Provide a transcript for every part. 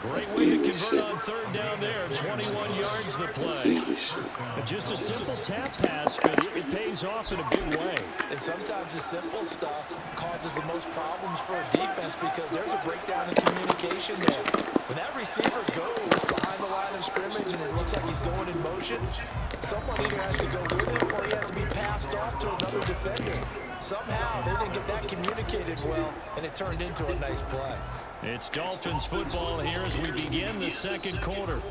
Great way to convert on third down there. 21 yards the play. Just a simple tap pass, but it pays off in a big way. And sometimes the simple stuff causes the most problems for a defense because there's a breakdown in communication there. When that receiver goes behind the line of scrimmage and it looks like he's going in motion, someone either has to go with him or he has to be passed off to another defender. Somehow they didn't get that communicated well, and it turned into a nice play. It's Dolphins football here as we begin the second quarter,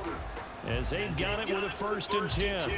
as they've got it with a 1st and 10.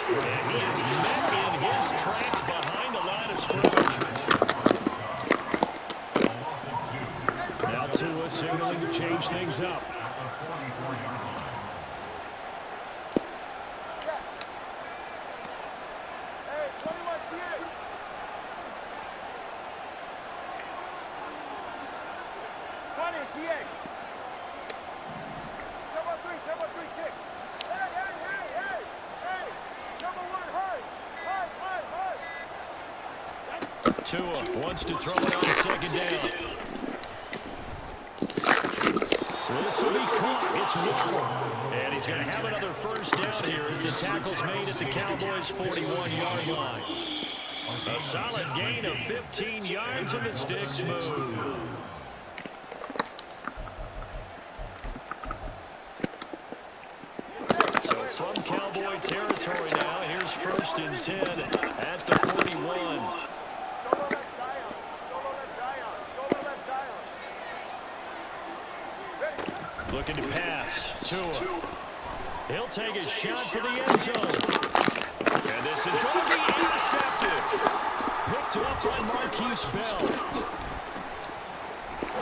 And he is met in his tracks behind the line of scrimmage. Now Tua signaling to change things up. Tua wants to throw it on 2nd down. This will be caught. It's Waddle. And he's going to have another 1st down here as the tackle's made at the Cowboys' 41-yard line. A solid gain of 15 yards and the sticks move. So from Cowboy territory now, here's 1st and 10 at the 41. Looking to pass. Tua. He'll take a shot for the end zone. And this is going to be intercepted. Picked up by Marquise Bell.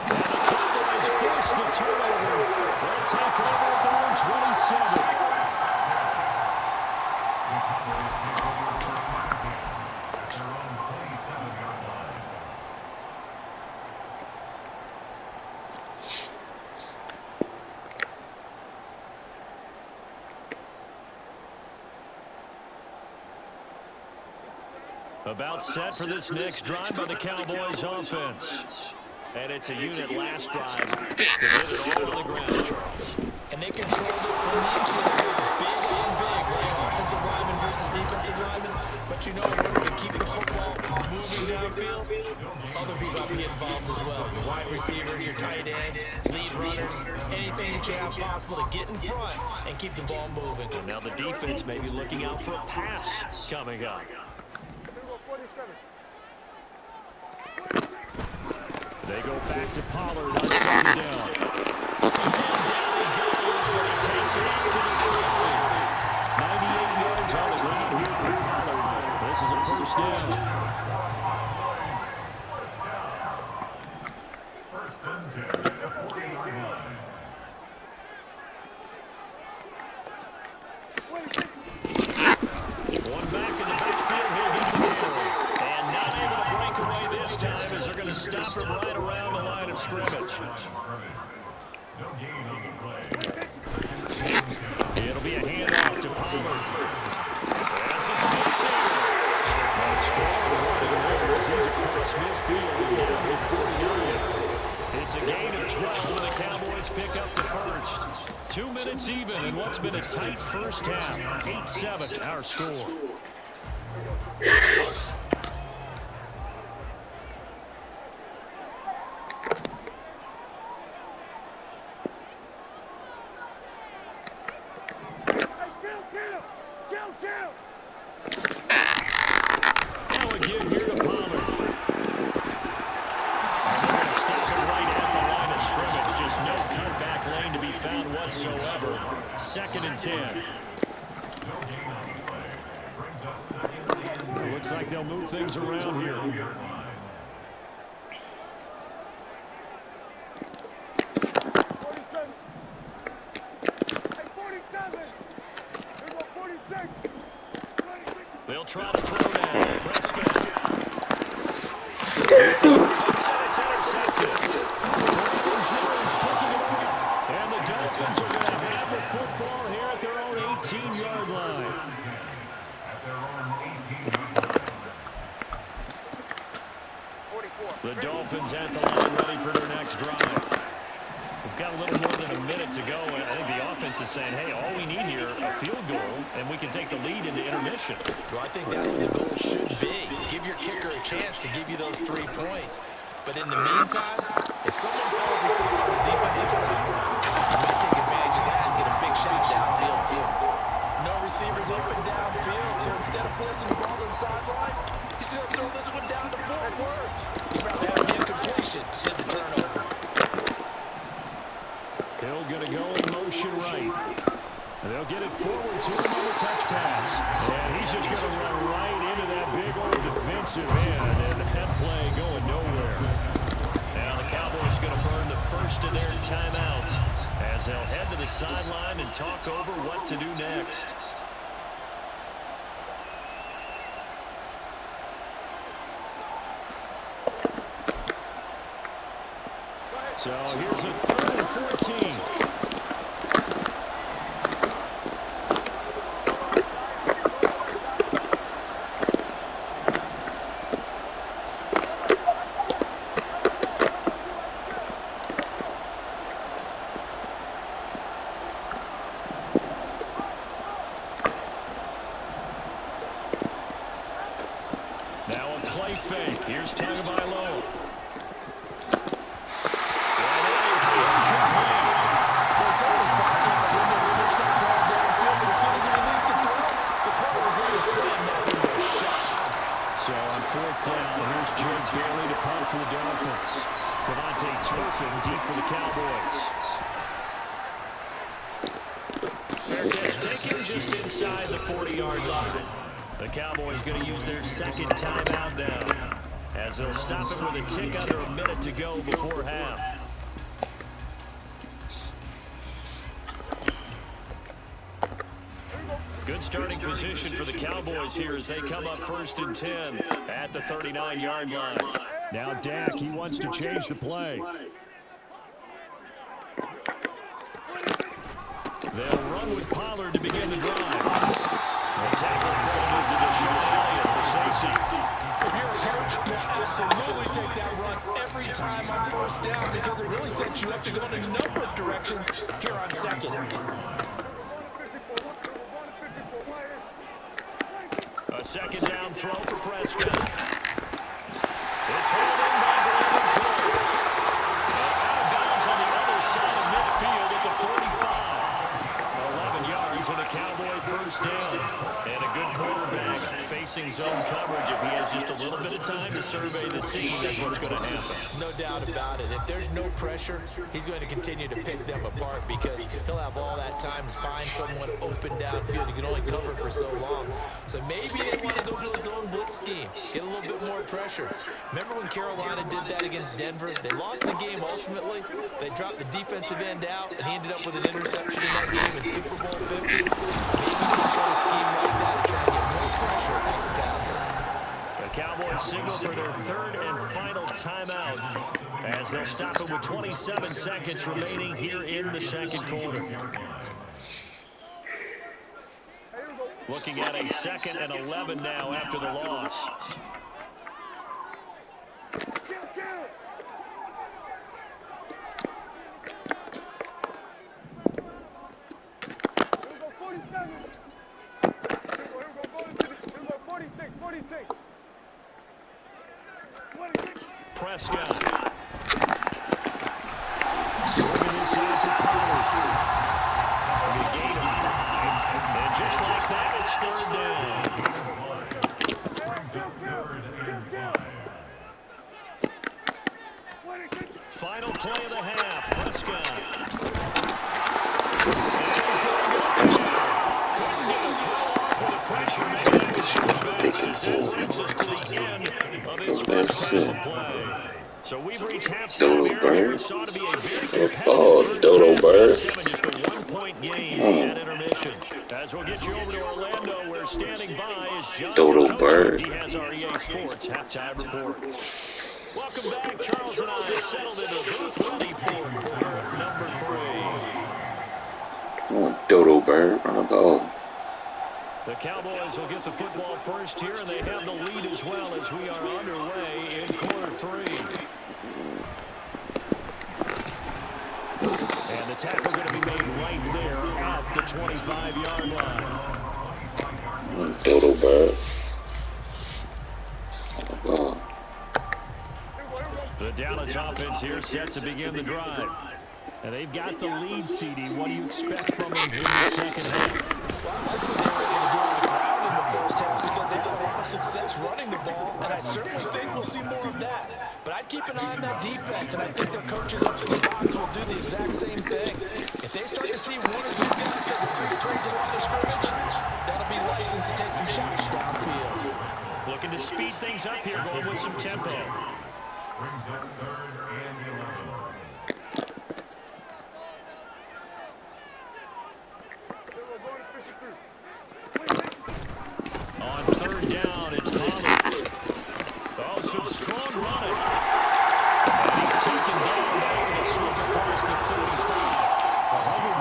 And the Cowboys force the turnover. They'll take over at their own 27. About set for this next drive by the Cowboys offense. And it's a unit last drive. They hit it all to the ground, Charles. And they controlled it from the interior. Big and big, right? Offensive lineman versus defensive lineman. But you know, in order to keep the football moving downfield, other people have to be involved as well. Your wide receivers, your tight ends, lead runners, anything that you have possible to get in front and keep the ball moving. And now the defense may be looking out for a pass coming up. They go back to Pollard on 2nd down. And down he goes, but he takes it out to the 30. 98 yards on the ground here for Pollard. This is a 1st down. 1st and 10 at the 49 line. One back in the backfield. He'll get the carry. And not able to break away this time as they're going to stop him right around the line of scrimmage. No gain on the play. It'll be a handoff to Pollard. As it's missing. A strong running there as he's across midfield and down to 49. It's a gain of 12 and the Cowboys pick up the 1st. 2 minutes even in what's been a tight first half. 8-7 our score. Now again here to Pollard. They're going to stop it right at the line of scrimmage. Just no cutback lane to be found whatsoever. 2nd and 10. Looks like they'll move things around here. try to throw now. Prescott. He cuts it. It's intercepted. Brandon Jones picking it up. And the Dolphins are going to have the football here at their own 18-yard line. The Dolphins at the line ready for their next drive. We've got a little more than a minute to go, and I think the offense is saying, hey, all we need here, a field goal, and we can take the lead into intermission. Well, I think that's what the goal should be. Give your kicker a chance to give you those 3 points. But in the meantime, if someone falls asleep on the defensive side, you might take advantage of that and get a big shot downfield, too. No receivers open downfield, so instead of forcing the ball to the sideline, he's going to throw this one down to Fort Worth. He probably had an incompletion, did the turnover. Hill going to go in motion right. And they'll get it forward to him on the touch pass. And he's just going to run right into that big old defensive end. And that play going nowhere. Now the Cowboys going to burn the first of their timeouts as they'll head to the sideline and talk over what to do next. So here's a 3rd and 14. Now a play fake. Here's Tagovailoa. So on 4th down, here's Jake Bailey to punt for the Dolphins. Devontae Turpin deep for the Cowboys. Fair catch taken just inside the 40-yard line. The Cowboys going to use their 2nd timeout now, as they'll stop it with a tick under a minute to go before half. Good starting position for the Cowboys here as they come up 1st and 10 at the 39-yard line. Now Dak, he wants to change the play. They'll run with Pollard to begin the drive. The tackle credited to Deshaun Elliott, the safety. If you're a coach, you absolutely take that run every time on 1st down because it really sets you up to go in a number of directions here on 2nd. A 2nd down throw for Prescott. It's held in by Brandon Cooks. Out of bounds on the other side of midfield at the 45. 11 yards and a Cowboy 1st down. And a good quarterback facing zone coverage. If he has just a little bit of time to survey the scene, that's what's going to happen. No doubt about it. If there's no pressure, he's going to continue to pick them apart because he'll have all that time to find someone open downfield. He can only cover for so long. So maybe they want to go to his own blitz scheme, get a little bit more pressure. Remember when Carolina did that against Denver? They lost the game ultimately. They dropped the defensive end out, and he ended up with an interception in that game in Super Bowl 50. Maybe some sort of scheme like that to try and get more pressure on the passer. The Cowboys signal for their 3rd and final timeout as they'll stop it with 27 seconds remaining here in the 2nd quarter. Looking at a 2nd and 11 now after the loss. Prescott. Serving inside for Pollard. A gain of 5. And just like that, it's 3rd down. Final play of the half. Prescott. Couldn't get a throw off with the pressure. Maybe that was for the best as that brings us to the end of his 1st half of play. So we've reached halftime here, and we saw to be a very competitive Dodo first Bird. half. 7, just a one-point game at intermission. As we'll get you over to Orlando, where standing by is John Dodo Kochman. Bird. He has our EA Sports halftime report. Welcome back. Charles and I settled into the booth, ready for quarter number 3. Dodo Bird on the ball. The Cowboys will get the football first here, and they have the lead as well as we are underway in quarter 3. And the tackle going to be made right there at the 25-yard line. Dodo Bird. On the ball. The Dallas offense here set to begin the drive. And they've got the lead, CD. What do you expect from them in the second half? Because they had a lot of success running the ball, and I certainly think we'll see more of that. But I'd keep an eye on that defense, and I think their coaches up in the box will do the exact same thing. If they start to see one or two guys start to create trades in the line of scrimmage, that'll be license to take some shots downfield. Looking to speed things up here, going with some tempo. Brings up 3rd and 11. On 3rd down, it's Pollard. Oh, some strong running. And he's taken down with a slip across the 35.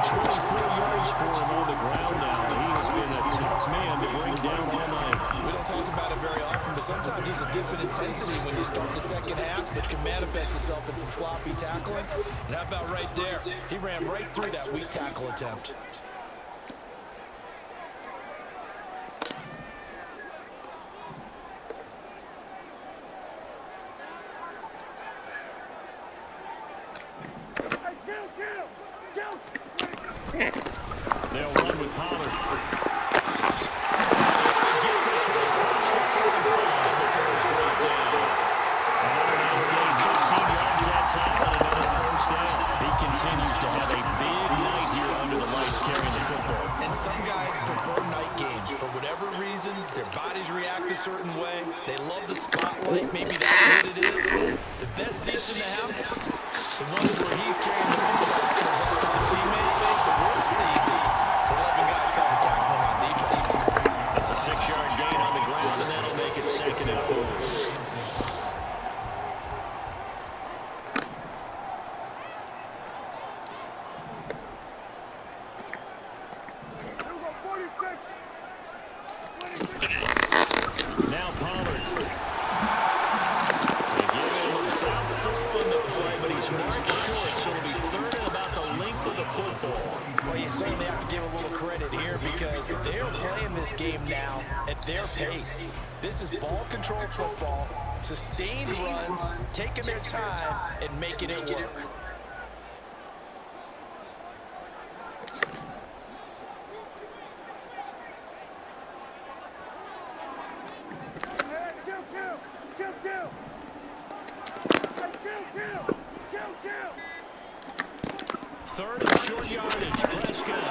124 yards for him on the ground now. He has been a tough man to bring down all night. We don't talk about it very often, but sometimes there's a dip in intensity when you start the second half, which can manifest itself in some sloppy tackling. And how about right there? He ran right through that weak tackle attempt. They'll run with Pollard. Get this one across the 35 before he's brought down. Another nice game, 15 yards that time, and another first down. He continues to have a big night here under the lights carrying the football. And some guys prefer night games. For whatever reason, their bodies react a certain way. They love the spotlight. Maybe that's what it is. The best seats in the house, the ones where he's carrying the football to his offensive teammates. The worst seats, the 11 guys trying to tackle him on defense. That's a 6-yard gain on the ground, and that'll make it 2nd and 4. Now Pollard. They give him about 4 on the play, but he's marked short, so it'll be 3rd and about the length of the football. Well, you certainly have to give a little credit here because they're playing this game now at their pace. This is ball control football, sustained runs, taking their time, and making it work. Third and short yardage, Prescott.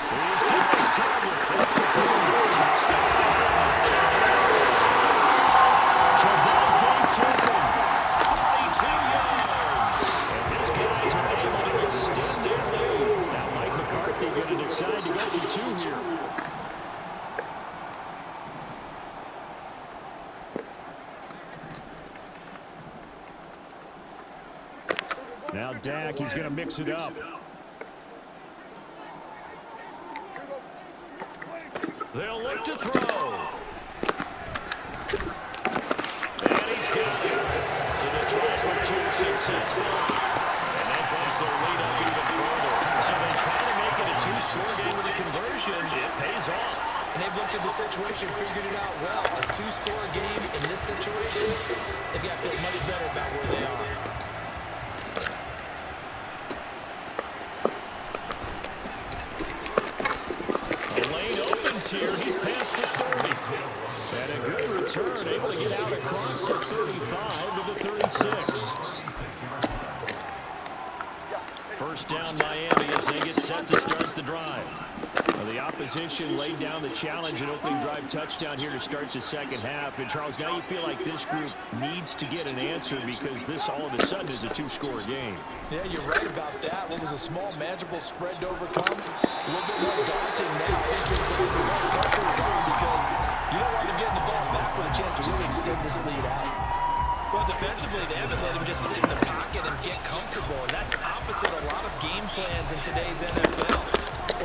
He's got his target. That's complete. Touchdown. Cavante Turpin, 42 yards. As his guys are able to extend their lead. Now Mike McCarthy going to decide to go for 2 here. Now Dak, he's going to mix it up. They'll look to throw. And he's got it. So they try for 2 successful. And that bumps their lead up even further. So they try to make it a 2-score game with a conversion. It pays off. And they've looked at the situation, figured it out well. A 2-score game in this situation, they've got to feel much better about where they are. Here, he's past the 30. And a good return, able to get out across the 35 to the 36. First down Miami as they get set to start the drive. Well, the opposition laid down the challenge and opening drive touchdown here to start the second half. And, Charles, now you feel like this group needs to get an answer because this all of a sudden is a two-score game. Yeah, you're right about that. What was a small, manageable spread to overcome, a little bit more daunting now. I think the pressure is on because you don't want them getting the ball back with a chance to really extend this lead out. Well, defensively, they haven't let him just sit in the pocket and get comfortable, and that's opposite a lot of game plans in today's NFL.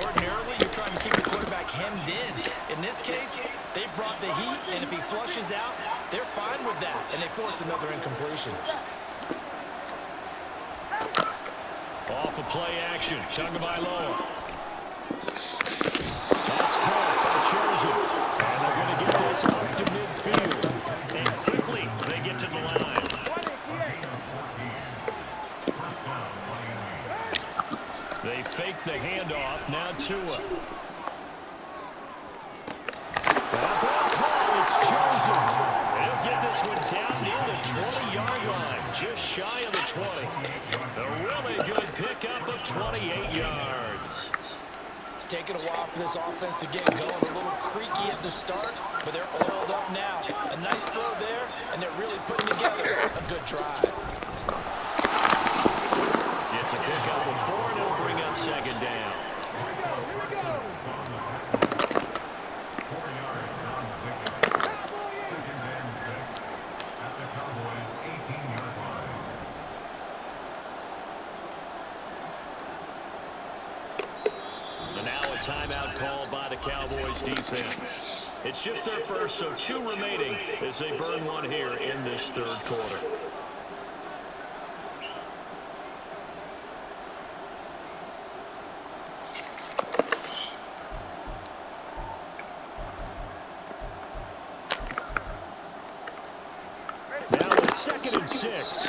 Ordinarily, you're trying to keep the quarterback hemmed in. In this case, they brought the heat, and if he flushes out, they're fine with that, and they force another incompletion. Off of play action, Tagovailoa. That's caught by Chosen. And they're going to get this up to midfield. And quickly, they get to the line. They fake the handoff. Now Tua. That ball call, it's Chosen. And he'll get this one down near the 20-yard line. Just shy of the 20. A really good pickup of 28 yards. It's taken a while for this offense to get going. A little creaky at the start, but they're oiled up now. A nice throw there, and they're really putting together a good drive. It's a pickup of 4, and it'll bring up second down. Timeout called by the Cowboys defense. It's just their first, so 2 remaining as they burn one here in this third quarter. Now it's 2nd and 6.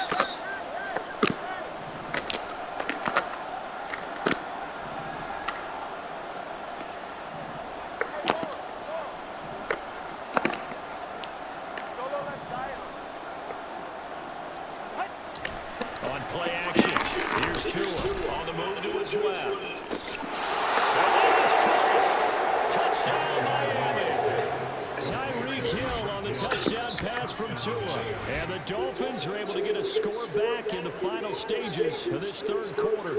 And the Dolphins are able to get a score back in the final stages of this third quarter.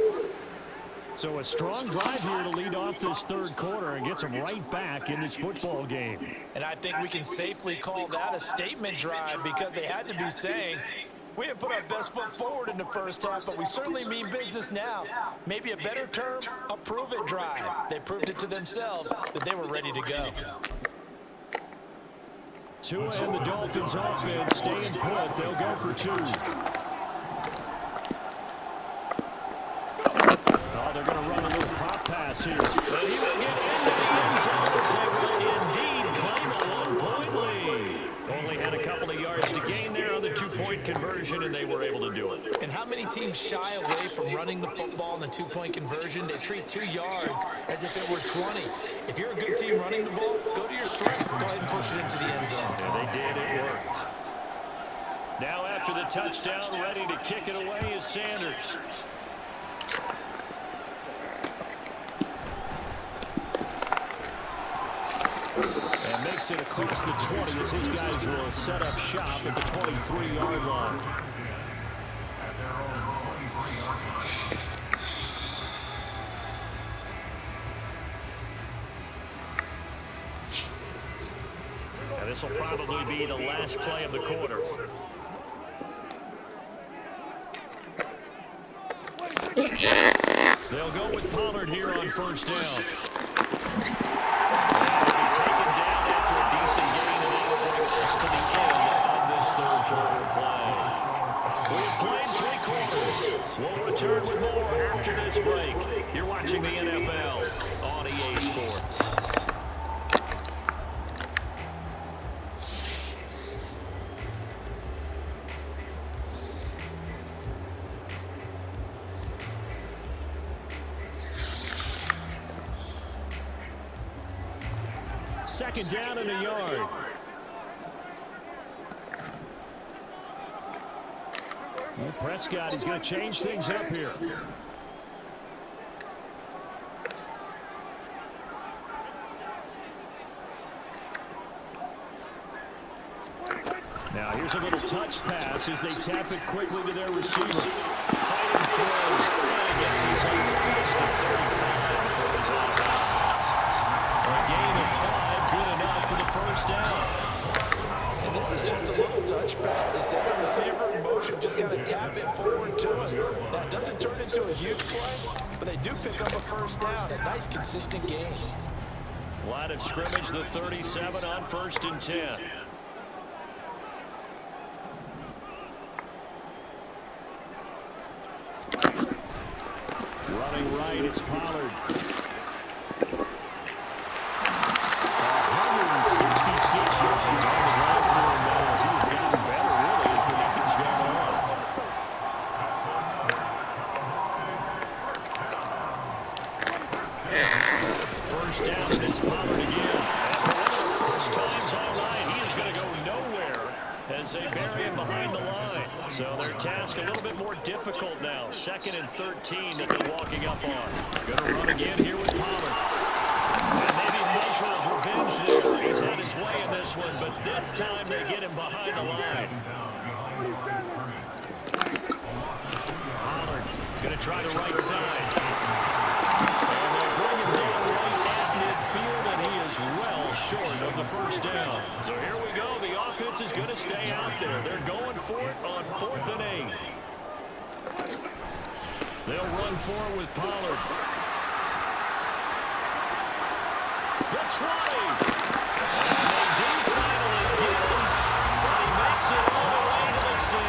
So a strong drive here to lead off this third quarter and gets them right back in this football game. And I think we can safely call that a statement drive because they had to be saying, we didn't put our best foot forward in the first half, but we certainly mean business now. Maybe a better term, a prove-it drive. They proved it to themselves that they were ready to go. Tua and the Dolphins offense staying put. They'll go for 2. Oh, they're going to run a little pop pass here. And he will get into the end zone as they will indeed claim a 1-point lead. Only had a couple of yards to gain there on the 2-point conversion, and they were able to do it. And how many teams shy away from running the football in the 2-point conversion? They treat 2 yards as if it were 20. If you're a good team running the ball, go to your strength. Go ahead and push it into the end zone. Yeah, they did. It worked. Now after the touchdown, ready to kick it away is Sanders. And makes it across the 20 as his guys will set up shop at the 23-yard line. And this will probably be the last play of the quarter. They'll go with Pollard here on first down. Taken down after a decent gain, and that will bring us to the end of this third quarter play. We've played 3 quarters. We'll return with more after this break. You're watching the NFL on EA Sports. Second down in the yard. Well, Prescott, he's going to change things up here. a little touch pass as they tap it quickly to their receiver. Fighting throw. And he gets his arm across the 35 before he's out of bounds. A gain of 5, good enough for the first down. And this is just a little touch pass. They send the receiver in motion, just kind of tap it forward to him. Now, it doesn't turn into a huge play, but they do pick up a first down. A nice, consistent game. Line of scrimmage, the 37 on 1st and 10. Running right, it's Pollard. 166 yards on the ground for him now as he's gotten better, really, as the night's gone on. First down, and it's Pollard again. And for one of the first times all night, he is going to go nowhere as they bury him behind the line. So their task a little bit more difficult now. 2nd and 13 that they're walking up on. Going to run again here with Pollard. And maybe a measure of revenge there. He's had his way in this one, but this time they get him behind the line. Pollard going to try the right side. And they'll bring him down right at midfield, and he is well short of the first down. So here we go. The offense is going to stay out there. They're going for it on 4th and 8. They'll run for it with Pollard. The 20. And they do finally get him, but he makes it all the way to the 6.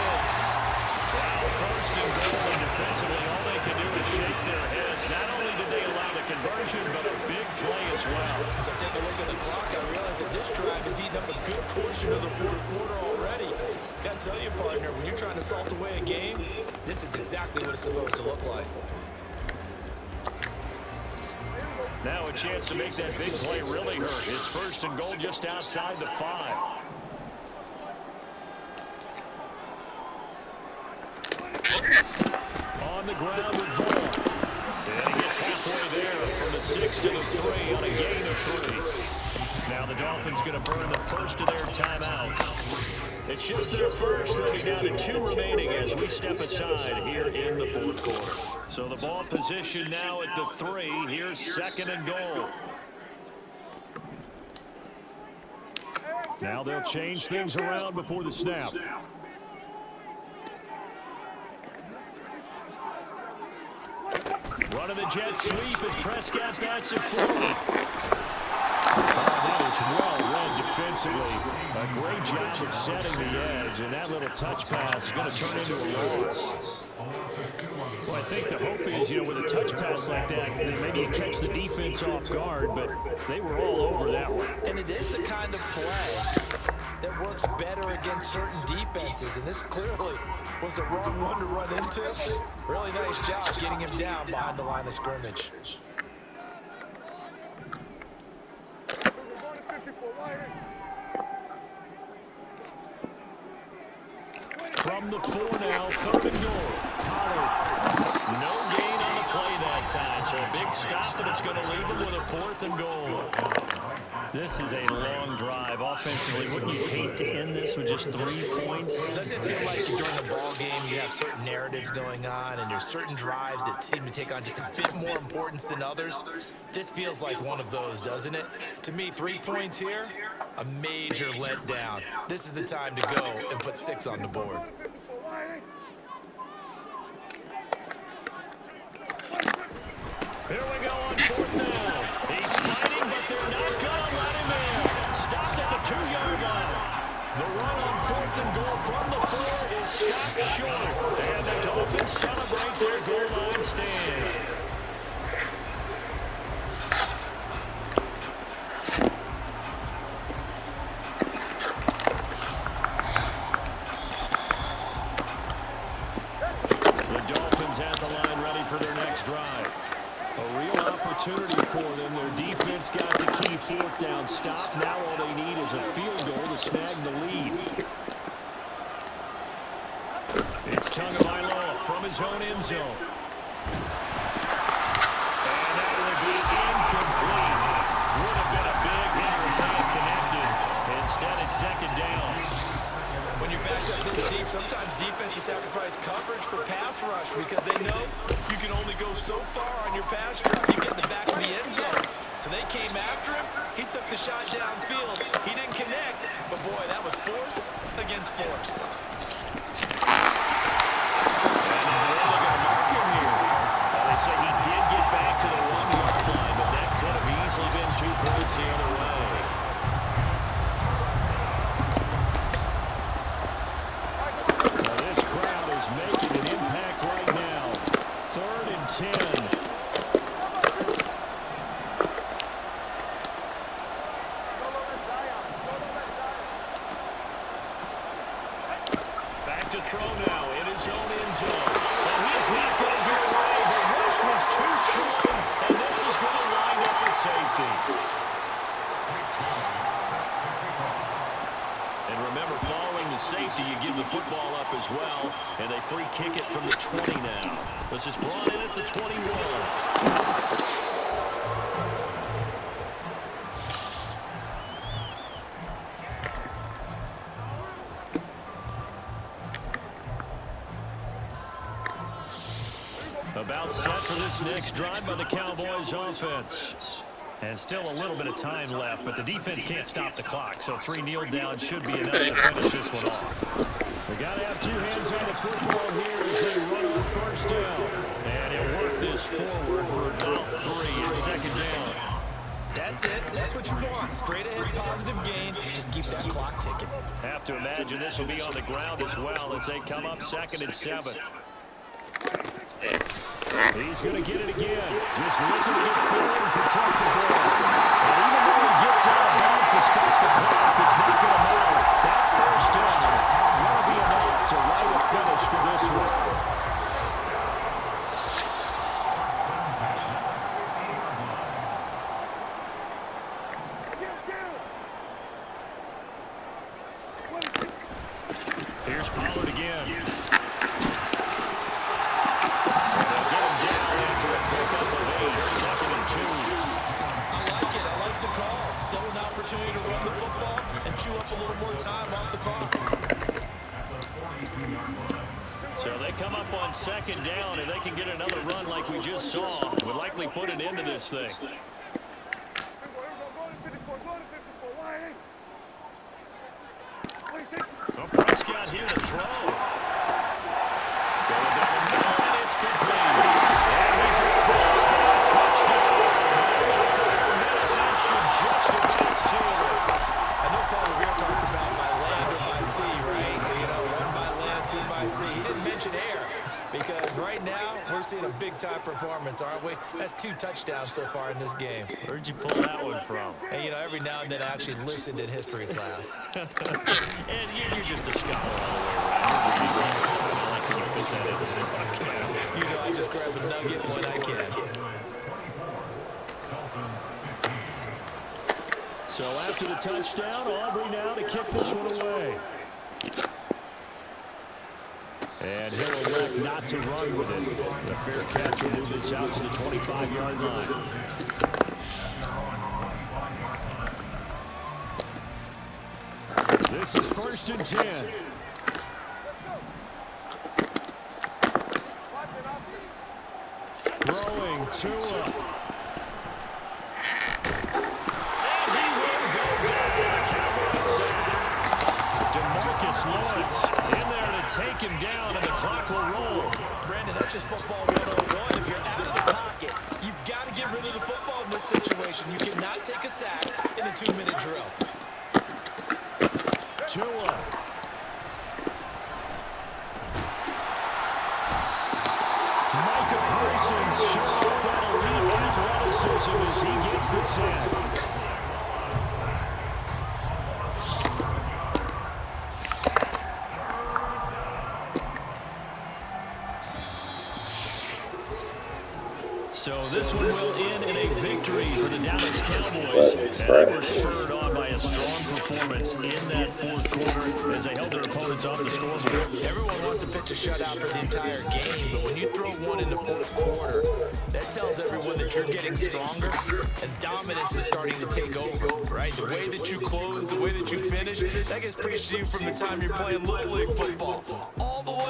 Wow, 1st and goal, and defensively, all they can do is shake their heads. Not only did they allow the conversion, but a big play as well. As I take a look at the clock, I realize that this drive has eaten up a good portion of the 4th quarter already. Got to tell you, partner, when you're trying to salt away a game, this is exactly what it's supposed to look like. Now a chance to make that big play really hurt. It's 1st and goal just outside the 5. On the ground with Vaughn. And he gets halfway there from the 6 to the 3 on a gain of 3. Now the Dolphins going to burn the first of their timeouts. It's just their first. They'll be down to 2 remaining as we step aside here in the 4th quarter. So the ball position now at the 3. Here's 2nd and goal. Now they'll change things around before the snap. Running the jet sweep as Prescott bats it forward. That is well read defensively. A great job of setting the edge, and that little touch pass is going to turn into a loss. Well, I think the hope is, with a touch pass like that, maybe you catch the defense off guard, but they were all over that one. And it is the kind of play that works better against certain defenses, and this clearly was the wrong one to run into. Really nice job getting him down behind the line of scrimmage. From the 4 now, 3rd and goal. Pollard, no gain on the play that time, so a big stop, and it's going to leave him with a 4th and goal. This is a long drive offensively. Wouldn't you hate to end this with just 3 points? Doesn't it feel like during the ball game you have certain narratives going on, and there's certain drives that seem to take on just a bit more importance than others? This feels like one of those, doesn't it? To me, 3 points here, a major letdown. This is the time to go and put 6 on the board. Here we go on 4th down. He's fighting, but they're not going to let him in. Stopped at the 2-yard line. The run on 4th and goal from the 4 is stopped short. And the Dolphins celebrate their goal line stand. The Dolphins at the line ready for their next drive. A real opportunity for them. Their defense got the key 4th down stop. Now all they need is a field goal to snag the lead. It's Tagovailoa from his own end zone. And that would be incomplete. Would have been a big hit if they had connected. Instead, it's 2nd down. When you're back Steve, sometimes defenses sacrifice coverage for pass rush because they know you can only go so far on your pass drop. You get in the back of the end zone. So they came after him. He took the shot downfield. He didn't connect, but boy, that was force against force. They say he did get back to the 1-yard line, but that could have easily been 2 points the other way. Now this crowd is making an impact right now. 3rd and 10. Back to throw now in his own end zone. And he's not going to get away. The rush was too strong, and this is going to wind up a safety. And remember, following the safety, you give the football up as well, and they free kick it from the 20 now. This is brought in at the 21. About set for this next drive by the Cowboys offense. And still a little bit of time left, but the defense can't stop the clock, so 3 kneel downs should be enough to finish this one off. They got to have 2 hands on the football here as they run on 1st down. And he'll work this forward for about 3 and 2nd down. That's it. That's what you want. Straight ahead positive gain. Just keep that clock ticking. Have to imagine this will be on the ground as well as they come up 2nd and 7. He's going to get it again. Just looking to get forward and protect the ball. And even though he gets out of bounds to stop the clock, it's not going to matter. That 1st down going to be enough to write a finish to this one. Here's Pollard again. Still an opportunity to run the football and chew up a little more time off the clock. So they come up on 2nd down, and they can get another run like we just saw. Would likely put an end to this thing. Well, Prescott here to throw. Going down the middle, and it's complete. And he's across for a touchdown. That should just about seal it. I know Paul Revere talked about by land or by sea, right? You know, 1 by land, 2 by sea. He didn't mention air because right now we're seeing a big-time performance, aren't we? That's 2 touchdowns so far in this game. Where'd you pull that one from? And, you know, every now and then I actually listened in history class. And you're just a scholar all the way around. You're reading all the time. I like when you fit that into the podcast. You know, I just grab a nugget when I can. So after the touchdown, Aubrey now to kick this one away. And he'll elect not to run with it. The fair catch will move this out to the 25-yard line. This is 1st and 10. Throwing Tua. Lawrence in there to take him down, and the clock will roll. Brandon, that's just football 101. If you're out of the pocket, you've got to get rid of the football in this situation. You cannot take a sack in a 2-minute drill. Tua. Micah Parsons showing off that elite athleticism as he gets the sack. So this one will end in a victory for the Dallas Cowboys. And they were spurred on by a strong performance in that fourth quarter as they held their opponents off the scoreboard. Everyone wants to pitch a shutout for the entire game, but when you throw one in the fourth quarter, that tells everyone that you're getting stronger and dominance is starting to take over, right? The way that you close, the way that you finish, that gets preached to you from the time you're playing Little League football all the way